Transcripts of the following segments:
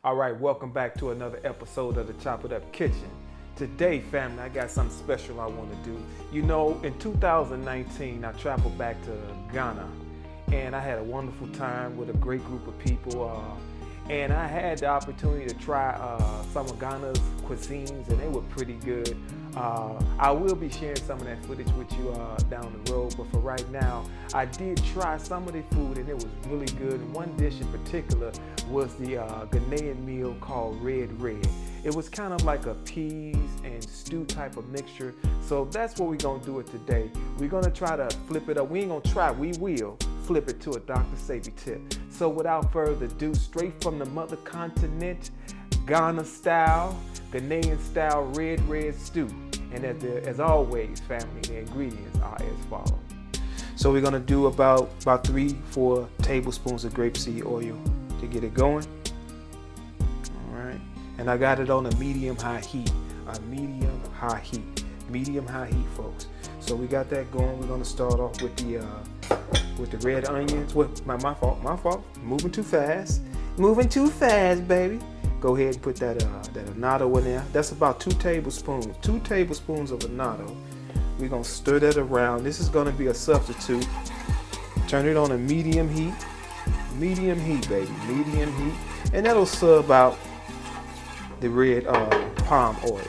All right, welcome back to another episode of the Chop It Up Kitchen. Today, family, I got something special I want to do. You know, in 2019, I traveled back to Ghana, and I had a wonderful time with a great group of people. And I had the opportunity to try some of Ghana's cuisines, and they were pretty good. I will be sharing some of that footage with you down the road, but for right now, I did try some of the food, and it was really good. And one dish in particular was the Ghanaian meal called Red. It was kind of like a peas and stew type of mixture. So that's what we're gonna do it today. We're gonna try to flip it up. We ain't gonna try, we will flip it to a Dr. Sebi tip. So without further ado, straight from the mother continent, Ghana style, Ghanaian style red stew. And as always, family, the ingredients are as follows. So we're gonna do about 3-4 tablespoons of grapeseed oil to get it going. All right, and I got it on a medium-high heat, medium-high heat, folks. So we got that going. We're gonna start off with the red onions. My fault. Moving too fast, baby. Go ahead and put that annatto in there. That's about 2 tablespoons of annatto. We're gonna stir that around. This is gonna be a substitute. Turn it on a medium heat, baby, medium heat, and that'll sub out the red palm oil.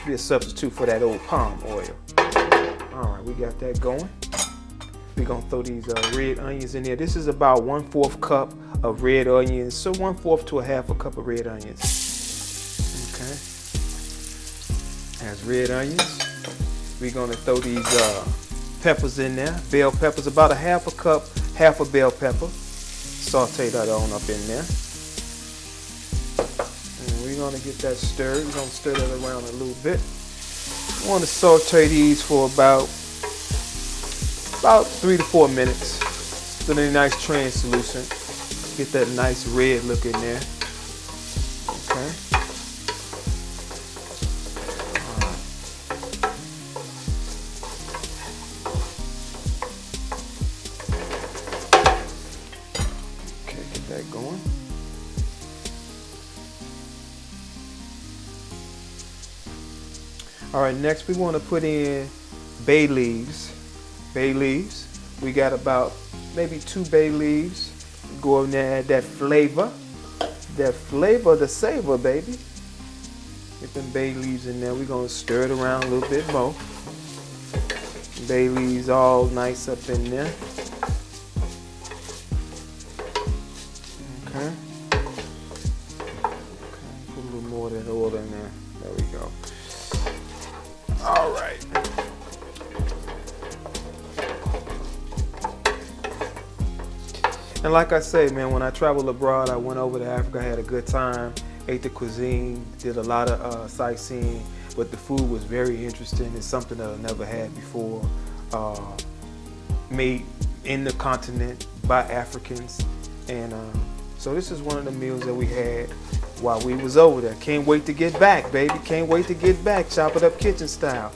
Be a substitute for that old palm oil. All right, we got that going. We're gonna throw these red onions in there. This is about 1/4 cup of red onions, so 1/4 to 1/2 cup of red onions. Okay, that's red onions. We're gonna throw these peppers in there. Bell peppers, about 1/2 cup, half a bell pepper. Saute that on up in there. And we're gonna get that stirred. We're gonna stir that around a little bit. I want to saute these for about 3 to 4 minutes. So they're nice translucent. Get that nice red look in there. Okay. All right. Okay, get that going. All right, next we want to put in bay leaves. We got about maybe 2 bay leaves. Go in there, add that flavor, the savor, baby. Get them bay leaves in there. We're gonna stir it around a little bit more. Bay leaves all nice up in there. Okay. Put a little more of that oil in there. There we go. All right. And like I say, man, when I traveled abroad, I went over to Africa, I had a good time, ate the cuisine, did a lot of sightseeing, but the food was very interesting. It's something that I never had before, made in the continent by Africans. And so this is one of the meals that we had while we was over there. Can't wait to get back, baby. Can't wait to get back. Chop it up kitchen style.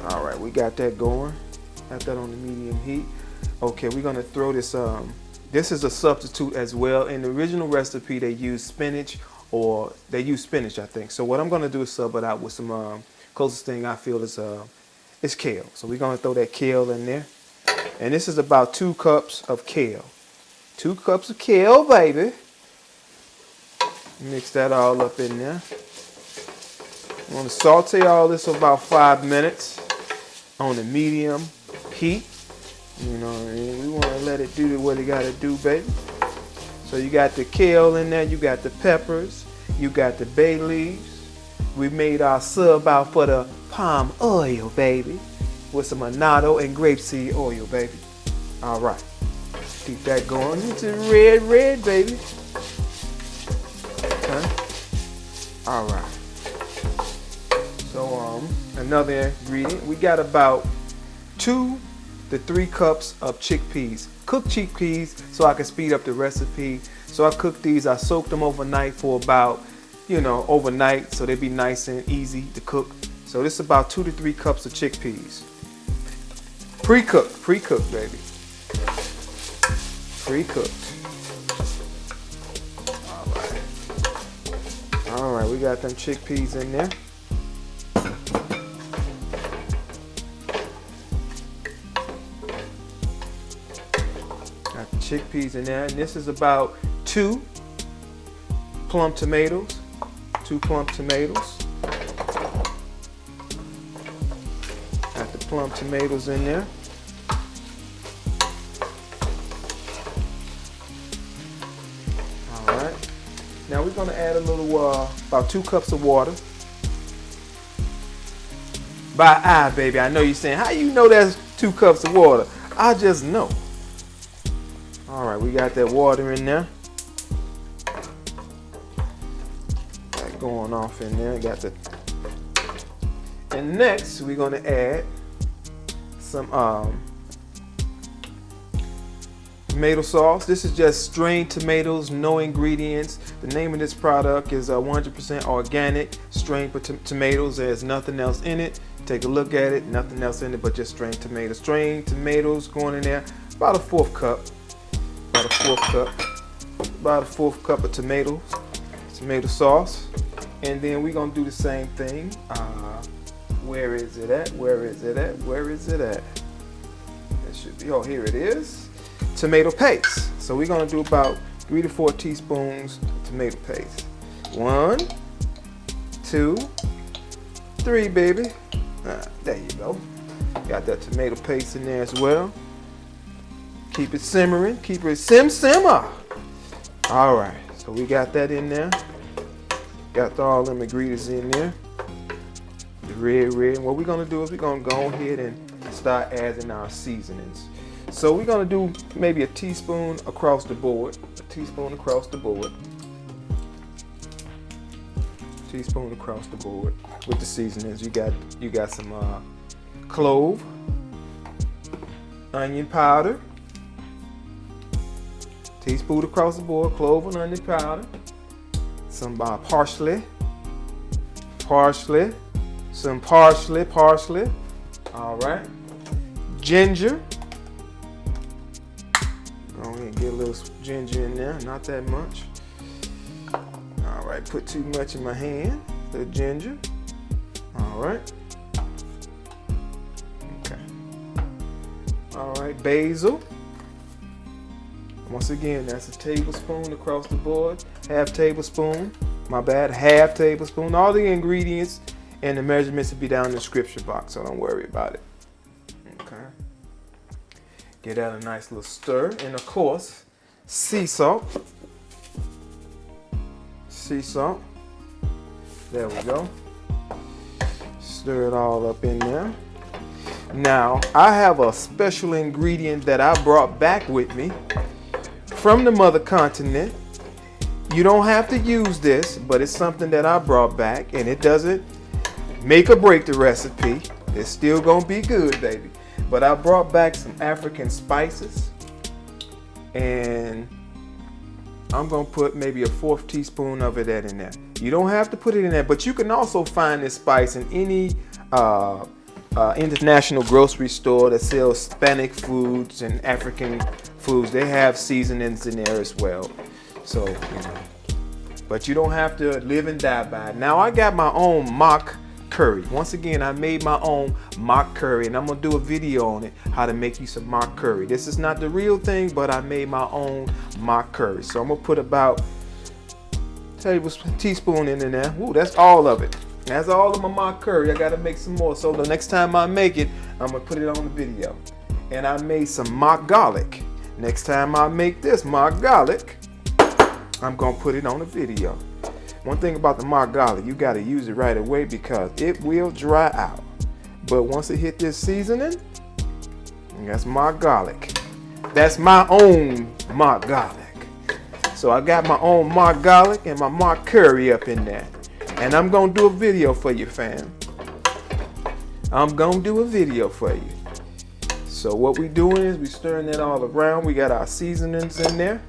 All right, we got that going. Got that on the medium heat. Okay, we're gonna throw this. This is a substitute as well. In the original recipe, they use spinach, I think. So what I'm gonna do is sub it out with some closest thing I feel is kale. So we're gonna throw that kale in there. And this is about 2 cups of kale. 2 cups of kale, baby. Mix that all up in there. I'm gonna saute all this for about 5 minutes on the medium heat. You know what I mean? We want to let it do what it got to do, baby. So you got the kale in there, you got the peppers, you got the bay leaves. We made our sub out for the palm oil, baby, with some annatto and grapeseed oil, baby. All right, keep that going. It's a red, baby. Okay. All right. So another ingredient, we got about 2 to 3 cups of chickpeas. Cooked chickpeas so I can speed up the recipe. So I cooked these, I soaked them overnight for about, overnight, so they be nice and easy to cook. So this is about 2 to 3 cups of chickpeas. Pre-cooked, baby. Pre-cooked. All right, we got them chickpeas in there. Got the chickpeas in there, and this is about 2 plum tomatoes. 2 plum tomatoes. Got the plum tomatoes in there. All right. Now we're gonna add a little, about 2 cups of water. By eye, baby. I know you're saying, how you know that's 2 cups of water? I just know. All right, we got that water in there. That going off in there. Got the. And next, we're gonna add some tomato sauce. This is just strained tomatoes, no ingredients. The name of this product is 100% organic strained tomatoes. There's nothing else in it. Take a look at it. Nothing else in it but just strained tomatoes. Strained tomatoes going in there. About a 1/4 cup. About a 1/4 cup. About a 1/4 cup of tomato sauce. And then we're gonna do the same thing. Where is it at? Where is it at? Where is it at? It should be. Oh, here it is. Tomato paste. So we're gonna do about 3 to 4 teaspoons of tomato paste. 1, 2, 3, baby. There you go. Got that tomato paste in there as well. Keep it simmering. Keep it simmer. All right. So we got that in there. Got all them ingredients in there. The red. And what we're gonna do is we're gonna go ahead and start adding our seasonings. So we're gonna do maybe a teaspoon across the board. A teaspoon across the board. Teaspoon across the board with the seasonings. You got some clove, onion powder. Teaspoon across the board, clove and onion powder. Some parsley. Some parsley. All right. Ginger. Go ahead and get a little ginger in there, not that much. All right, put too much in my hand. The ginger. All right. Okay. All right, basil. Once again, that's a tablespoon across the board. Half tablespoon. My bad. Half tablespoon. All the ingredients and the measurements will be down in the description box, so don't worry about it. Okay. Get that a nice little stir. And of course, sea salt. Sea salt. There we go. Stir it all up in there. Now, I have a special ingredient that I brought back with me from the mother continent. You don't have to use this, but it's something that I brought back, and it doesn't make or break the recipe. It's still gonna be good, baby. But I brought back some African spices, and I'm gonna put maybe a 1/4 teaspoon of it in there. You don't have to put it in there, but you can also find this spice in any international grocery store that sells Hispanic foods and African foods. They have seasonings in there as well. So, but you don't have to live and die by it. Now I got my own mock curry. Once again, I made my own mock curry, and I'm gonna do a video on it, how to make you some mock curry. This is not the real thing, but I made my own mock curry. So I'm gonna put about a teaspoon in there. Ooh, that's all of it. That's all of my mock curry. I gotta make some more. So the next time I make it, I'm gonna put it on the video. And I made some mock garlic. Next time I make this mock garlic, I'm gonna put it on the video. One thing about the mock garlic, you gotta use it right away because it will dry out. But once it hit this seasoning, that's mock garlic. That's my own mock garlic. So I got my own mock garlic and my mock curry up in there. And I'm gonna do a video for you, fam. I'm gonna do a video for you. So what we doing is we stirring it all around. We got our seasonings in there.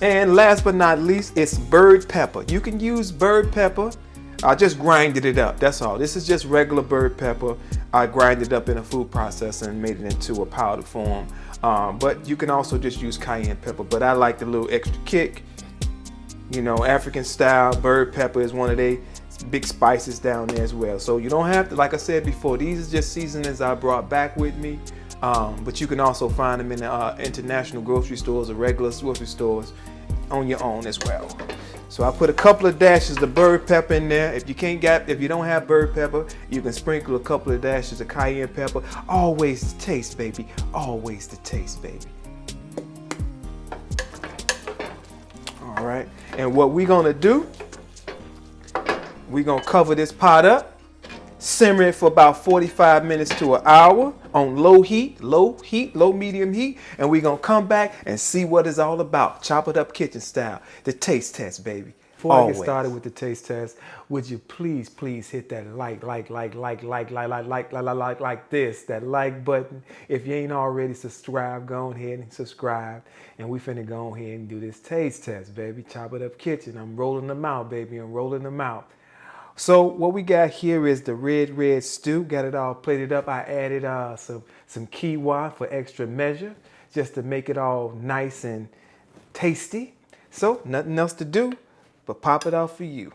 And last but not least, it's bird pepper. You can use bird pepper. I just grinded it up, that's all. This is just regular bird pepper. I grinded it up in a food processor and made it into a powder form. But you can also just use cayenne pepper, but I like the little extra kick. You know, African style bird pepper is one of the big spices down there as well. So you don't have to, like I said before, these are just seasonings I brought back with me. But you can also find them in the international grocery stores or regular grocery stores on your own as well. So I put a couple of dashes of bird pepper in there. If you don't have bird pepper, you can sprinkle a couple of dashes of cayenne pepper. Always the taste, baby. Always the taste, baby. All right. And what we're gonna do, we're gonna cover this pot up, simmer it for about 45 minutes to an hour on low medium heat, and we're gonna come back and see what it's all about. Chop it up kitchen style. The taste test, baby. Before I get started with the taste test, would you please hit that like this, that like button. If you ain't already subscribed, go ahead and subscribe. And we finna go ahead and do this taste test, baby. Chop it up kitchen. I'm rolling them out, baby. I'm rolling them out. So what we got here is the red stew. Got it all plated up. I added some quinoa for extra measure, just to make it all nice and tasty. So nothing else to do but pop it out for you.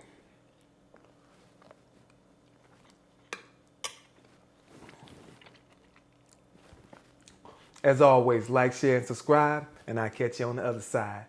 As always, like, share, and subscribe, and I'll catch you on the other side.